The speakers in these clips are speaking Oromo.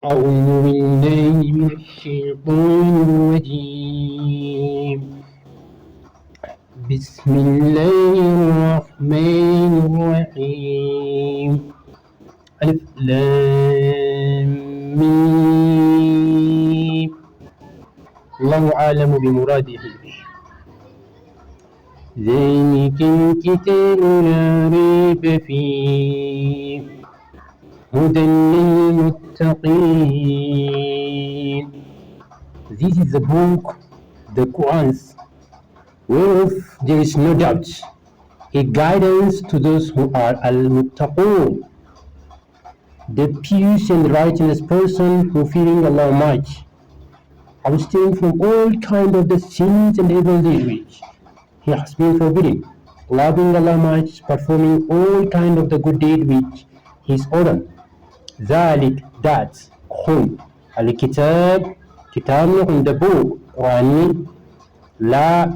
أعوذ بالله من الشيطان الرجيم. بسم الله الرحمن الرحيم. ألف لام ميم. الله أعلم بمراده به. ذلك الكتاب لا ريب فيه هدى للمتقين. This is the book, the Quran, whereof there is no doubt, a guidance to those who are al-muttaqun, the pious and righteous person who fearing Allah much, abstain from all kind of the sins and evil deeds which He has been forbidden, loving Allah much, performing all kind of the good deed which He is ordered. ذلك that هم الكتاب كتابنا هم the book قرآني لا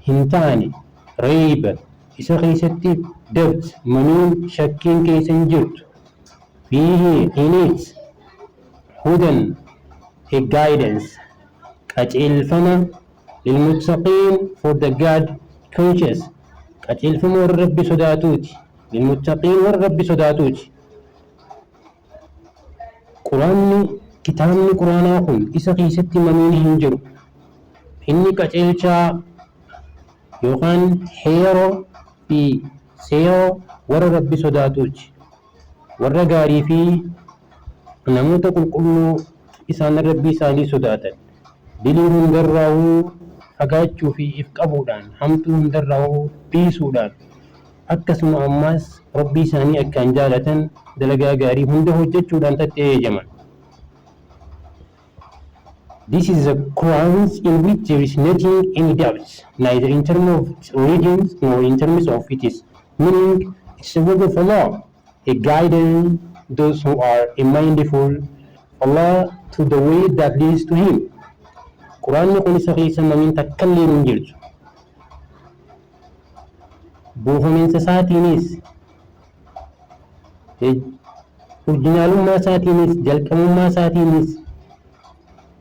هنتاني ريب إسا خيستي دبت منون شكين كيسن جرت فيه in it هدى a guidance كأجل فما للمتقين for the God conscious كأجل فما والرب صداتوتي للمتقين والرب صداتوتي. kitaabni quraanaa kun isa keessatti manuun hin jiru. Inni qaceelchaa yookaan heeroo fi seeroo warra rabbi sodaatuuti. Warra gaarii fi namoota qulqulluu isaan rabbi isaanii sodaatan. Dilii hundarraa'uu fagaachuu fi if qabuudhaan, hamtuu hundarraa'uu dhiisuudhaan, akkasuma ammas rabbi isaanii akkaan jaalatan dalagaa gaarii hunda hojjechuudhaan tattaafaman. This is a Quran in which there is nothing any doubt, neither in terms of its origins nor in terms of its meaning. It's the word of Allah, a guiding those who are mindful Allah to the way that leads to Him. Quran kun isa keessa mamiin takkallee hin jirtu. Buufaminsa isaatiinis orjinaalummaa isaatiinis jalqabummaa isaatiinis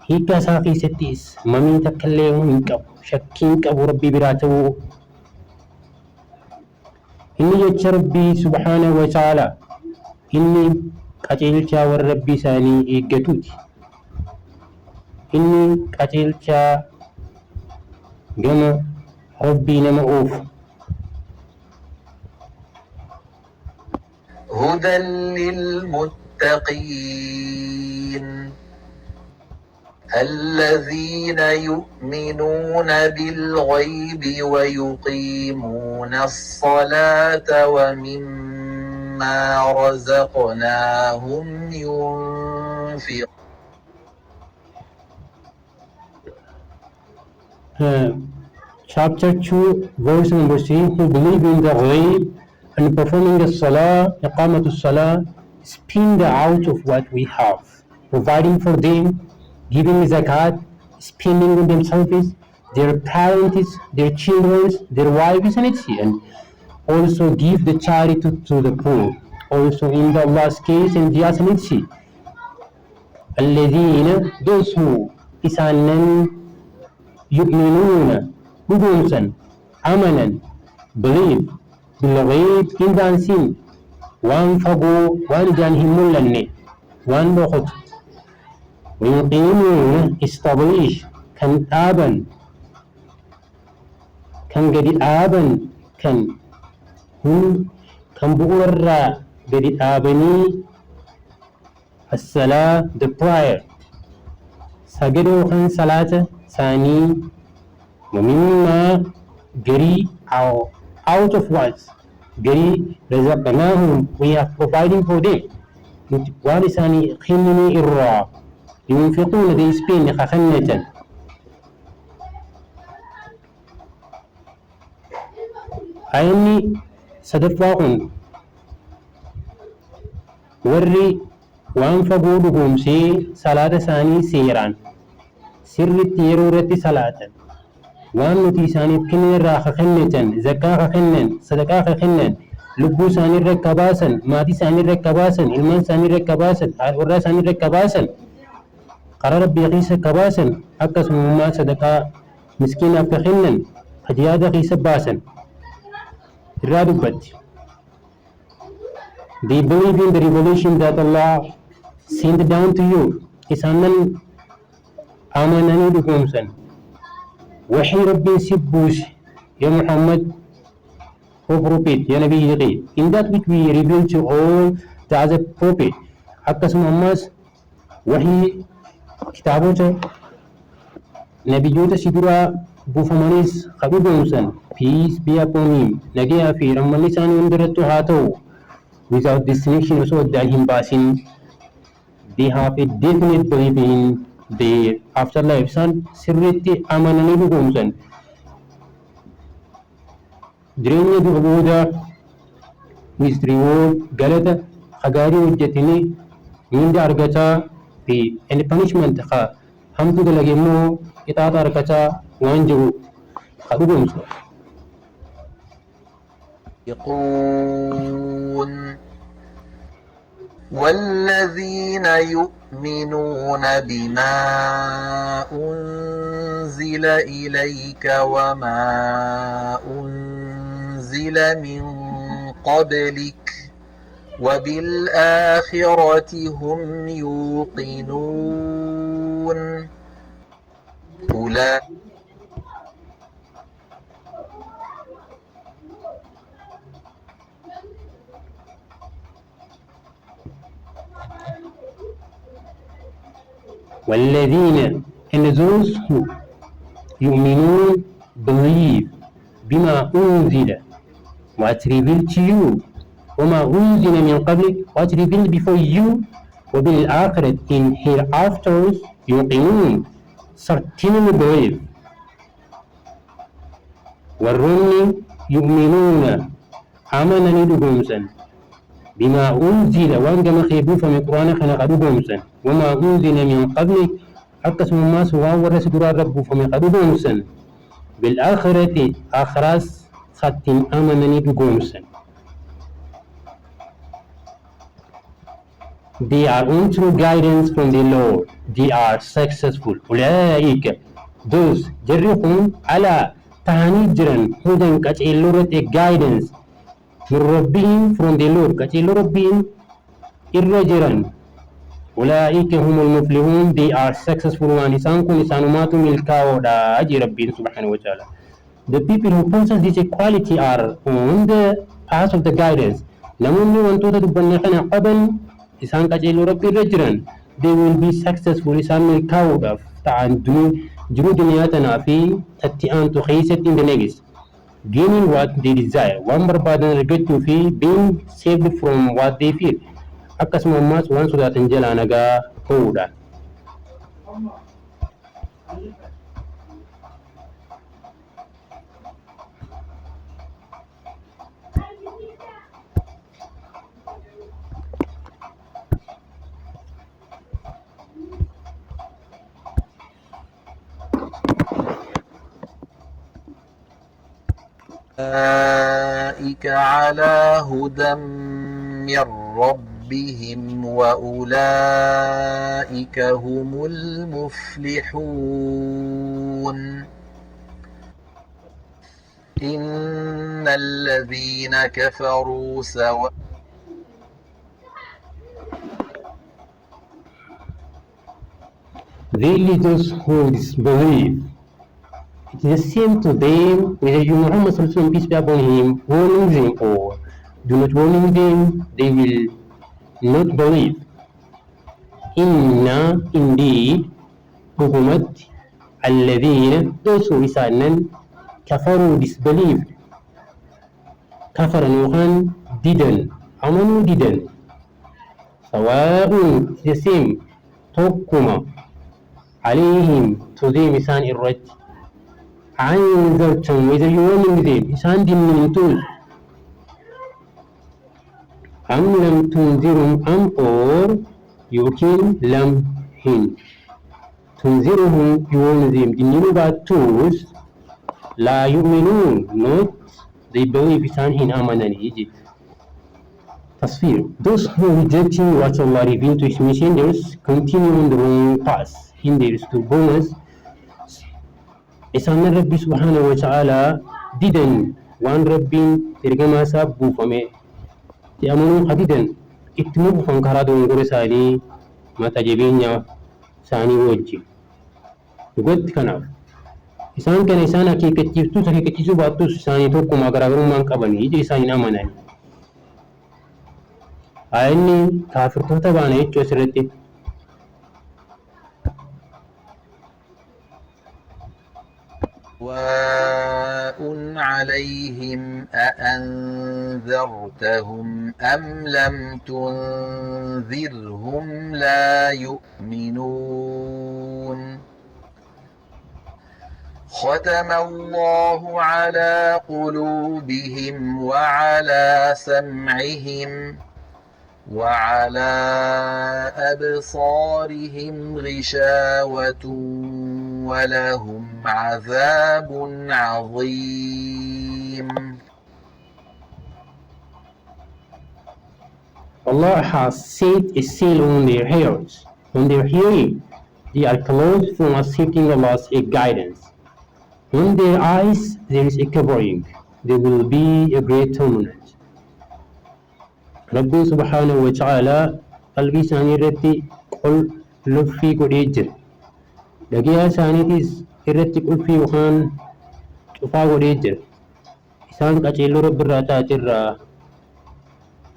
hiika isaa keessattis mamii takkallee hin qabu, shakkiin qabu rabbii biraa ta'uu. Inni jecha rabbii subhaanahu wa ta'ala inni qaceelchaa warra rabbii isaanii eeggatuuti. Inni qaceelchaa gama rabbii nama oofu. هدى للمتقين الذين يؤمنون بالغيب ويقيمون الصلاة ومما رزقناهم ينفقون. Chapter 2, verse number 3, who believe in the ghaib and performing the salah, iqamatul salah, spend out of what we have, providing for them, giving zakat, spending on themselves, their parents, their children, their wives, and also give the charity to the poor. Also in the Allah's case and just الذين those who isanan yu'minuna hudunsan amanan believe بالغيب in the unseen waan fagoo waan ijaan hin mul'anne waan dhokotu. ويقيمون establish kan dhaaban kan gadi dhaaban kan bu'uurarraa gadi dhaabanii الصلاة the prayer sagadoo kan salaata isaanii ومما gari out of what gari رزقناهم we are providing for them waan isaanii kennanii irraa ينفقون they spend خخنة. أيني صدفاهم ورّي وانفقوا لهم صلاة ثاني سيران سر تيرورة صلاة وان نتي ثاني كن را خخنة زكاة خخنة صدقاء خخنة lubbuu isaanii irra kabaasan, maatii isaanii irra kabaasan, ilmaan isaanii irra kabaasan, warra isaanii irra kabaasan قرار ربي قيس كباسا أكس مما صدقاء مسكين أفتخنا خجيادة قيس باسا الرادو بد. They believe in the revelation that Allah sent down to you. إسانا آمنني بكمسا وحي ربي سبوش يا محمد O prophet يا نبي يقي in that which we reveal to all the other prophet أكس مهمس وحي كتابوتا نبيوتا سيدورا بوفمانيس خبيبومسا peace be upon him نجيها في رمان لسان وندرتو هاتو without distinction so that him passing they have a definite belief in the afterlife san sirritti amananii dhugoomsan jireenya du'a boodaa with reward galata hagaarii hojjetanii minda argataa fi and punishment ka hamtu dalage immoo qixaaxa argataa waan jiru ka dhugoomsu. والذين يؤمنون بما أنزل إليك وما أنزل من قبلك وبالآخرة هم يوقنون أولئك والذين and those who يؤمنون believe بما أنزل what revealed to you وما أنزل من قبلك what revealed before you وبالآخرة in hereafters يوقنون certainly believe والرون يؤمنون آمنني دقومسا بما أنزل وان كما خيبوفا من قرآن خلق دقومسا وما أنزل من قبلك أكس مما سوا ورس درار رب فمن قدومسا بالآخرة آخراس ختم آمنني بقومسا. They are on true guidance from the Lord. They are successful. أولئك those جرهم على تهانيجرا هدى كتيلورة guidance من ربهم from the Lord كتيلو ربهم الرجرا أولئك هم المفلحون they are successful وانسان كن إسانمات ملكا ودا أجي ربي سبحانه وتعالى. The people who possess this equality are on the path of the guidance. نموني وانتو تدبني خنا قبل إسان كجيلو ربي رجرا they will be successful إسان ملكا ودا تعان جرو دنياتنا في تتيان تخيست in the next gaining what they desire وان بربادن رجتو في being saved from what they fear akkasuma ammas waan sodaatan jalaa nagaa ta'uudha. أولئك على هدى من ربهم وأولئك هم المفلحون إن الذين كفروا سواء Really those who disbelieve it is the same to them whether you Muhammad sallallahu alaihi wasallam peace be upon him warning them or do not warning them they will not believe. Inna indeed hukumat alladhina those who isanan kafaru disbelieved kafaran yuhan didn't amanu didn't sawa'un the same tokkuma عليهم to them isan irrat anzartum whether you warning them isan dimmintus am lam tunzirum am or yukin lam hin tunziruhum yuwarn them dininu batus la yu'minun not they believe isan hin amanani Tasfir. Those who rejecting what Allah revealed to His messengers continue on the wrong path. Hinders to bonus. Isaan Rabbi subhanahu wa ta'ala didan waan Rabbiin ergamaa isaa buufame amanuu hadidan itti mufan karaa dogongora isaanii mata jabeenya isaanii wajjin. Dhugatti kanaaf isaan kana isaan akeekkachiisuu baattus isaanii tokkuma garaagarummaan qabanii ija isaanii amananii. Inni kaafirtoota baana jechuu asirratti سواء عليهم أأنذرتهم أم لم تنذرهم لا يؤمنون ختم الله على قلوبهم وعلى سمعهم وعلى أبصارهم غشاوة ولهم عذاب عظيم. Allah has set a seal on their hearts, on their hearing. They are closed from accepting Allah's guidance. On their eyes there is a covering. There will be a great torment. Rabbi subhanahu wa ta'ala qalbii isaanii irratti qulfii godhee jira. Dhagiyaa isaaniitis irratti qulfii yookaan cufaa godhee jira. Isaan qaceelloo Rabbi irraa taate irraa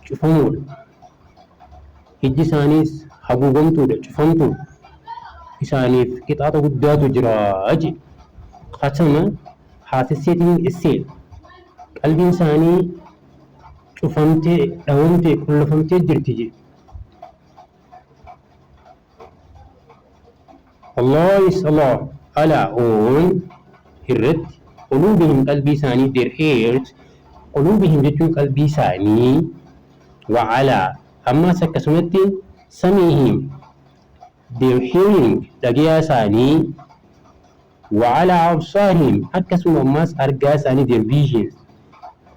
cufamuudha. Ijji isaaniis haguugamtuudha, cufamtuudha. Isaaniif qixaaxa guddaatu jira jedhe. Khatama has setting a seal. Qalbiin isaanii cufamtee, dhawamtee, qullafamtee jirti jedhe. Allah is Allah, Allah on irratti quluubihim qalbii isaanii their ears, quluubihim jechuun qalbii isaanii wa ala ammas akkasumatti samihim their hearing dhagiyaa isaanii wa ala absaarihim akkasuma ammas argaa isaanii their visions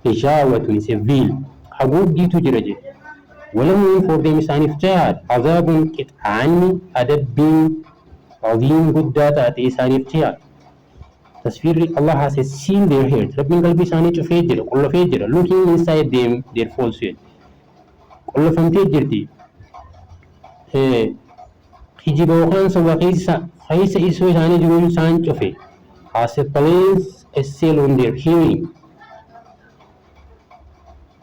ishaawatun is a veil haguuggiitu jira jedhe. Walamuu for them isaaniif jahaad azaabun qixaanni adabbiin عظيم قدات إساني ابتياء تصفير الله has seen their heart ربنا قلبي ساني فيجر كل فيجر looking inside them their false head كل فهمتي جرتي خيجي بوخان سوا خيس إسوي ساني جرون سان شوفي has a place a seal on their hearing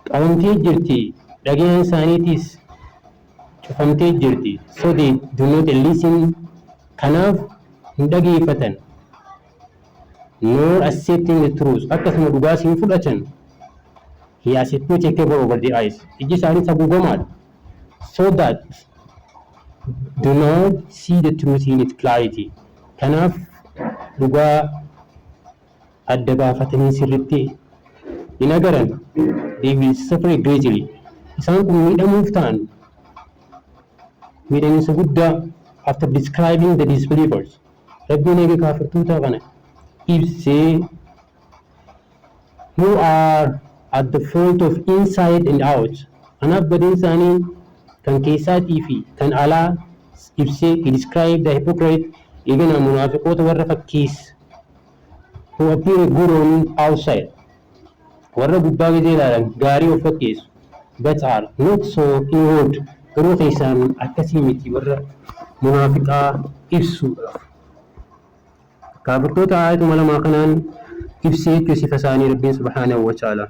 فهمتي جرتي لكن ساني تيس فهمتي جرتي so they do not listen kanaaf hin dhageeffatan nor accepting the truth akkasuma dhugaas hin fudhatan. He has put a cover over the eyes iji isaaniis haguugamaadha so that do not see the truth in its clarity. Kanaaf dhugaa adda baafatanii sirritti hin agaran. They will suffer greatly. Isaan kun miidhamuuf ta'an miidhamiinsa guddaa. After describing the disbelievers, Rabbi nege kafirtoota kana ibsee who are at the fault of inside and out. Kanaaf badin isaanii kan keessaatii fi kan alaa ibsee he described the hypocrite eegana munaafiqoota warra fakkiis who appear good on outside warra gubbaa gajeelaadhaan gaarii of fakkeessu but are not so inward garuu keessaan akkasii miti warra munaafiqaa ibsuudhaaf. Kaafirtoota aayatuma lamaa kanaan ibsee jechuu sifa isaanii Rabbiin subhaanahu wa ta'ala.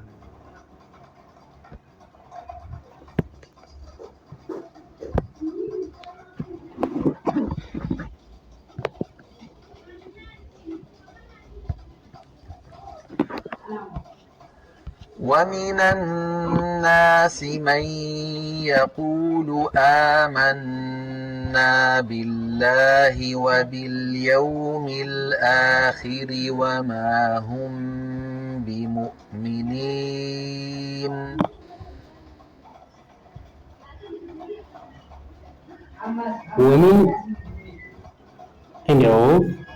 ومن الناس من يقول آمنا بالله وباليوم الآخر وما هم بمؤمنين. ومن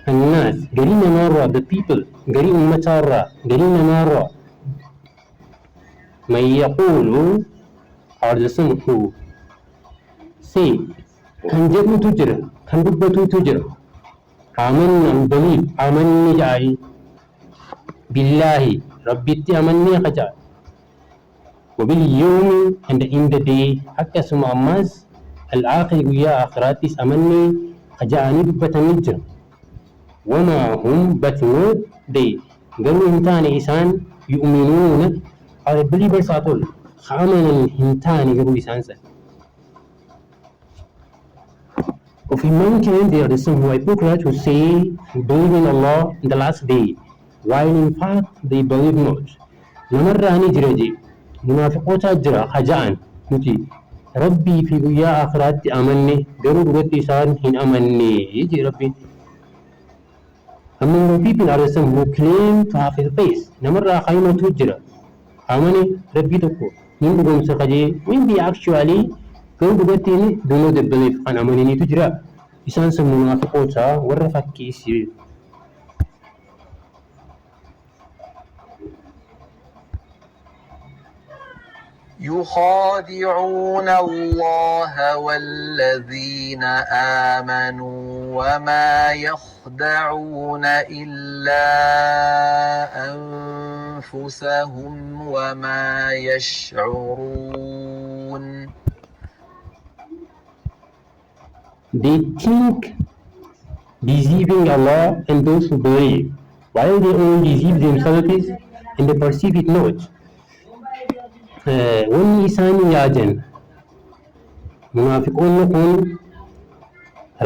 الناس قرينا مرة the people قرينا متارة قرينا مرة من يقول are the same who say kan jedhutu jira, kan dubbatutu jira. Amanna believe, amanni ja'i billahi rabbitti amanni qaja. وباليوم and in the day akkasuma ammas al-akhir guyyaa akhiraattis amanni qaja'anii dubbatanii jira. وما هم but not they garuu hin taane isaan yu'minuuna are believers at all. Amanan hin taane garuu isaan san. Of mankind there are some hypocrites who say believe in Allah in the last day while in fact they believe not. Namarraani jira je munaafiqoota jira haja'an nuti rabbii fi guyyaa akhiraatti amanne garuu dhugatti isaan hin amanne je rabbiin. Among the people are some who claim to have a faith. Namarraa qaymatu jira amane rabbii tokko hin dhugumsa qajee when they actually garuu dhugatti do not believe kan amaniniitu jira. Isaan san munaafiqoota warra fakkeessi. يخادعون الله والذين آمنوا وما يخدعون إلا أنفسهم وما يشعرون. They think deceiving Allah and those who believe, while they only deceive themselves and they perceive it not. Wanni isaanii yaadan munaafiqoonni kun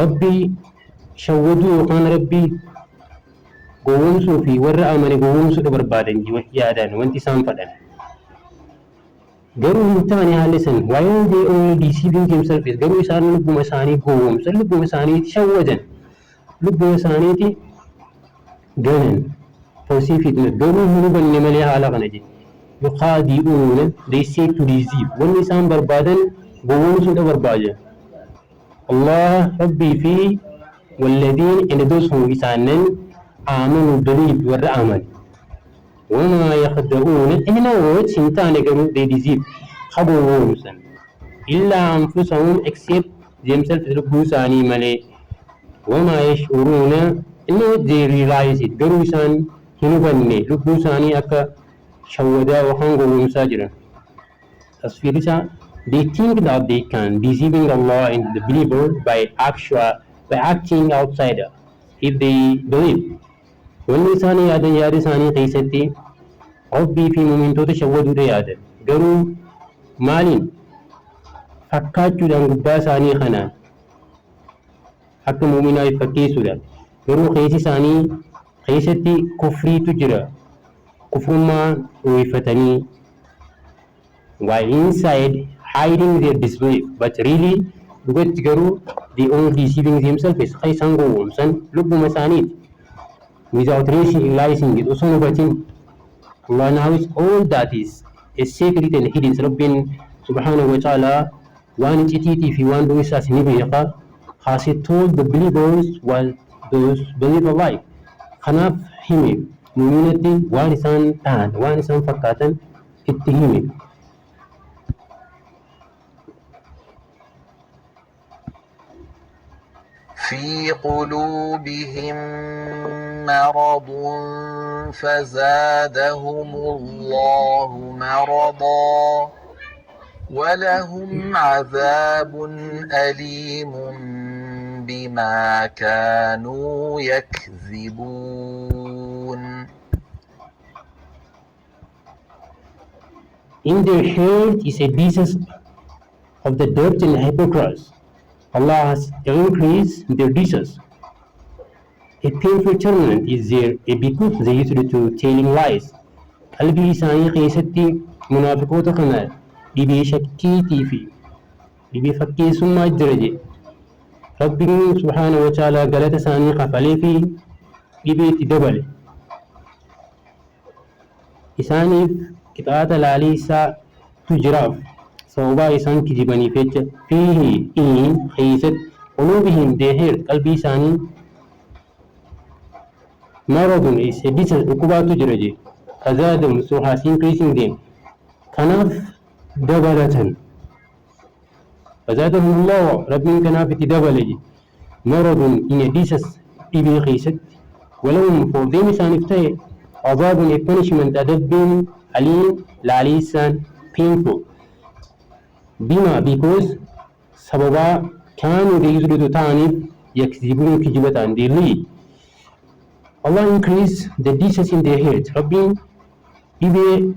rabbii shawwaduu yookaan rabbii gowwoomsuu fi warra amane gowwoomsuudha barbaadan yaadan wanti isaan fadhan. Garuu hin taane haalli san while they only deceiving themselves garuu isaan lubbuma isaanii gowwoomsan lubbuma isaaniiti shawwadan lubbuma isaaniiti ganan perceive it not garuu hin hubanne malee haala kana jedhe. يخادعون they say to deceive when isaan barbaadan gowwoomsuudha barbaadan. Allah rabbii fi والذين and those who isaanan آمنوا believe warra aman. وما يخدعون إنما words hin taane garuu they deceive gowwoomsan إلا أنفسهم except themselves lubbuu isaanii malee. وما يشعرون إنما they realize it garuu isaan hin hubanne lubbuu isaanii akka shawwadaa yookaan gowwoomsaa jiran. Tasfiirisa they think that they can deceiving Allah and the believer by acting outside if they believe. Wanni isaanii yaadan yaada isaanii keessatti rabbii fi muumintoota shawwaduudha yaadan garuu maaliin fakkaachuudhaan gubbaa isaanii kanaan akka muuminaa fakkeessuudhaan garuu keessi isaanii keessatti kufriitu jira. Kufrummaa uwwifatanii while inside hiding their disbelief but really dhugatti garuu they only deceiving themselves isaan gowwoomsan lubbuma isaaniiti without realizing it osoo hubatin. Allah knows all that is a secret and hidden. Rabbiin subhanahu wa ta'ala waan icitiitii fi waan dhumisaas ni beeka. Has he told the believers while those believe alive. Kanaaf hime muuminatti waan isaan ta'an waan isaan fakkaatan itti hime. في قلوبهم مرض فزادهم الله مرضا ولهم عذاب أليم بما كانوا يكذبون. In their heart is a disease of the dirt and hypocrites. Allah has increased their disease. A painful torment is there because they used to telling lies. Qalbii isaanii keessatti munaafiqoota kana dhibee shakkiitii fi dhibee fakkeessummaa jira jedhe. Rabbiin subhaanahu wa ta'ala galata isaanii kafalee fi dhibee itti dabale. Isaaniif qixaata laalii isaatu jiraaf. sababaa isaan kijibaniif jecha fiihi in keessatti quluubihim deeheer qalbii isaanii maradun isa dhukkubaatu jira jedhe fazaadahum so has increasing them kanaaf dabalatan فزادهم الله ربي كنا في تدبلج مرض إن ديسس إبي خيست ولهم for them سانفتي عذاب a punishment أدب عليم لعليسان painful بما because سببا كانوا يجرد تاني يكذبون كجبة they lie. Allah increase the dishes in their heads. Rabbi ibe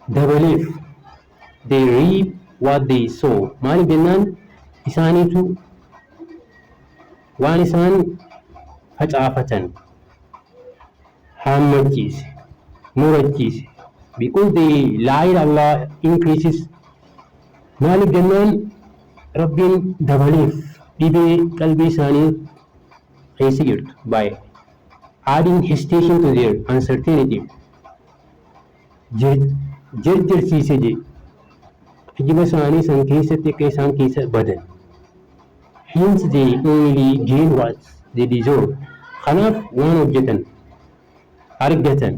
the belief they reap what they sow. Mali benan isanitu waan isaan facaafatan hammachiise murachiise because they lied. Allah increases mali benan Rabbiin dabaleef dhibee qalbii isaanii keessa jirtu by adding hesitation to their uncertainty. Jarjarsiise je kijiba isaanii san keessatti akka isaan keessa badan. Hence they only gain what they deserve. Kanaaf waan hojjetan argatan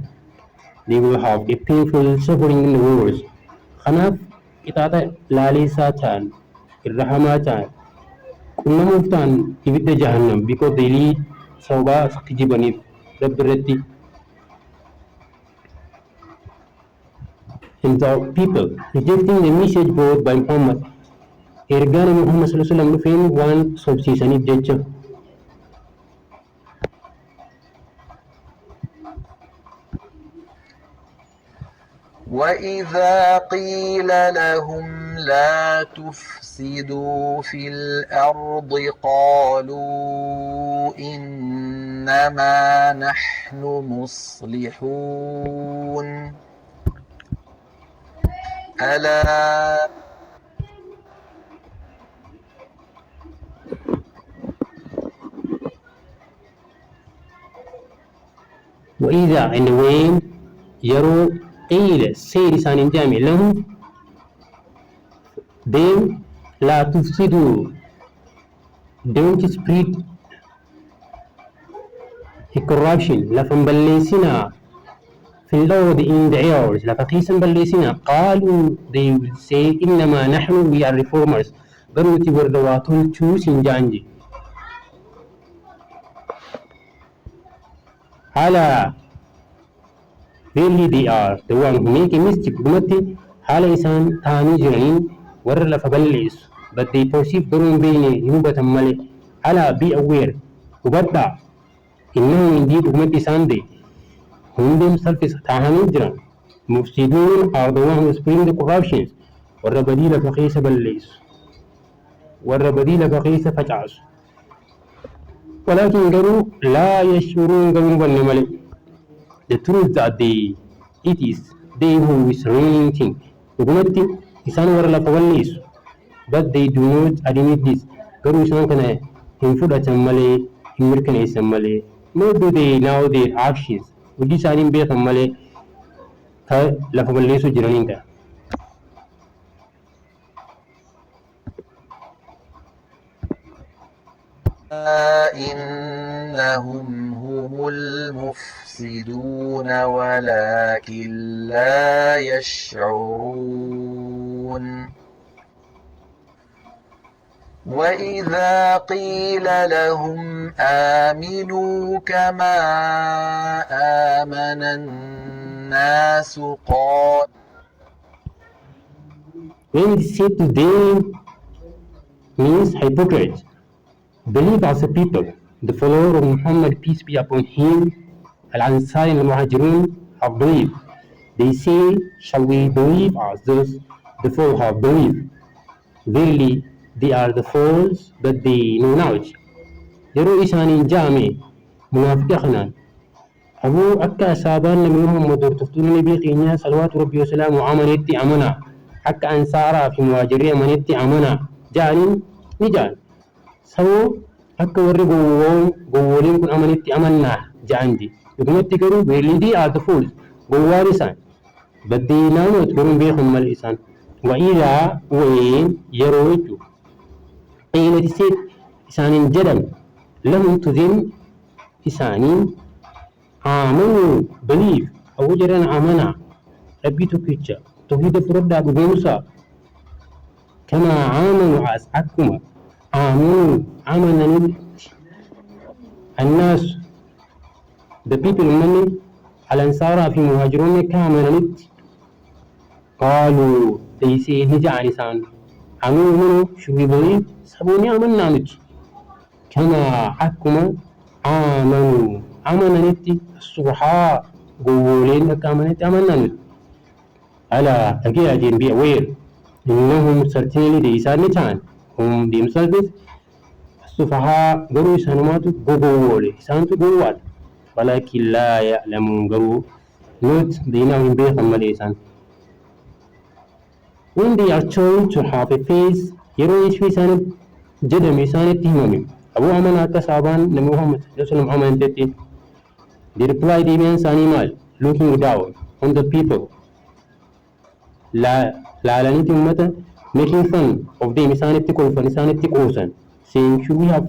they will have a painful suffering in the world. Kanaaf qixaaxa laaleessaa ta'an irra hamaa ta'an qunnamuuf ta'an ibidda jahannam because they lead sababaa kijibaniif Rabbi irratti. And the people rejecting the message brought by Muhammad. Ergaan Muhammad sallallahu alaihi wasallam dhufeen waan sobsiisaniif jecha. وإذا قيل لهم لا تفسدوا في الأرض قالوا إنما نحن مصلحون ألا وإذا and when يروا قيل سير لسان جامع لهم then لا تفسدوا don't spread a corruption لفن بلسنا في الأرض in the air لفقيسا بلسنا قالوا they will say إنما نحن we are reformers بروتي وردواتون choosing جانجي على really they are the one who make a mischief gumatti hala isaan taanii jiraniin warra lafa balleessu but they perceive garuu hin beekne hin hubatan malee ala be aware hubadhaa innahum indeed gumatti isaan ta'e whom themselves taa'anii jiran mufsiduun are the one who spread the corruptions warra badii lafa keessa balleessu warra badii lafa keessa facaasu ولكن قالوا لا يشعرون قالوا بني ملك. The truth that it is they who is ruining things. Hukumati isaan warra lafa balleessu but they do not admit this. Garuu isaan kana hin fudhatan malee hin mirkaneessan malee nor do they know their actions. Hojii isaanii hin beekan malee ta lafa balleessu jiraniin ta'a. إنهم هم المفسدون ولكن لا يشعرون وإذا قيل لهم آمنوا كما آمن الناس قال When it is said to them means hypocrites. Believe as a people, the follower of Muhammad, peace be upon him, Al-Ansari and Al-Muhajirun have believed. They say, shall we believe as those the four have believed? Verily, they are the fools, but they know knowledge. Yeroo isaaniin jaame munaafiqa kanaan abuu akka asaabaan nabi Muhammad hordoftuun nabii keenyaa salawaatu rabbii wasalaamu amanetti amanaa akka ansaaraa fi muhaajirii amanetti amanaa jaaniin ni jaan. Saboo akka warri gowwooliin kun amanitti amannaa ja'anji. Dhugumatti garuu beelidii are the fools gowwaan isaan baddee naannootti garuu beekan malee isaan wa'iilaa wayeen yeroo jechuudha. Qeelati seet isaaniin jedhan lahum to them isaaniin amanuu believe hawwa jedhan amanaa rabbii tokkicha tawhiida fudhadhaa dhugoomsaa كما آمنوا أكما آمنوا آمن الناس the people من الأنصار في مهاجرون كامل قالوا تيسي نجع لسان آمنوا منه شو بيبوني سبوني آمنا نت كما أكما آمنوا آمنا نتي الصبحاء قولين كامنت آمنا نت ألا أجي أجين be aware إنهم certainly ديسان نتان هم themselves السفهاء قروا إسانماتو قوولي إسانتو قوات ولكن لا يعلمون قروا not دينهم بيخم مليسان when they are told to have a face yeroo ishii isaanit jedhame isaanitti himame abuu amanaa akka saabaan nabi Muhammad sallallahu amantetti they replied deebiin isaanii maal looking down on the people laalaniiti ummata making fun of them isaanitti kolfan isaanitti qoosan saying should we have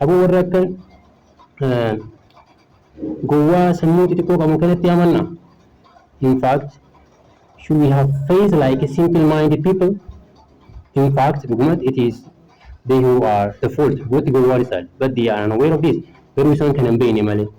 abuu warra akka gowwaa sammuu xixiqqoo qabu kanatti amanna in fact should we have faith like a simple-minded people? In fact, it is they who are the fault. What go what is that? But they are unaware of this. There is some can be animal.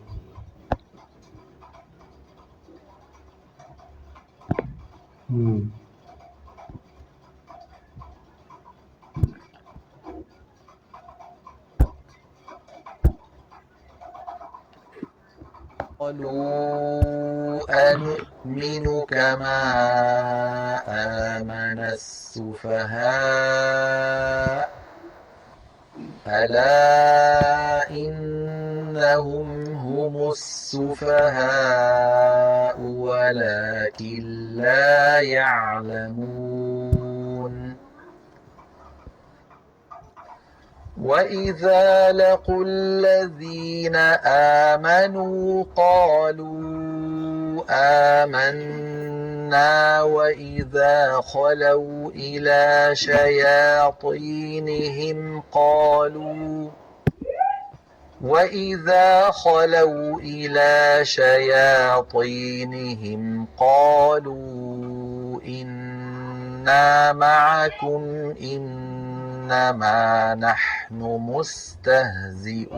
قالوا أنؤمن كما آمن السفهاء ألا إنهم هم السفهاء ولكن لا يعلمون وإذا لقوا الذين آمنوا قالوا آمنا وإذا خلوا إلى شياطينهم قالوا إنا معكم إنما نحن مستهزئون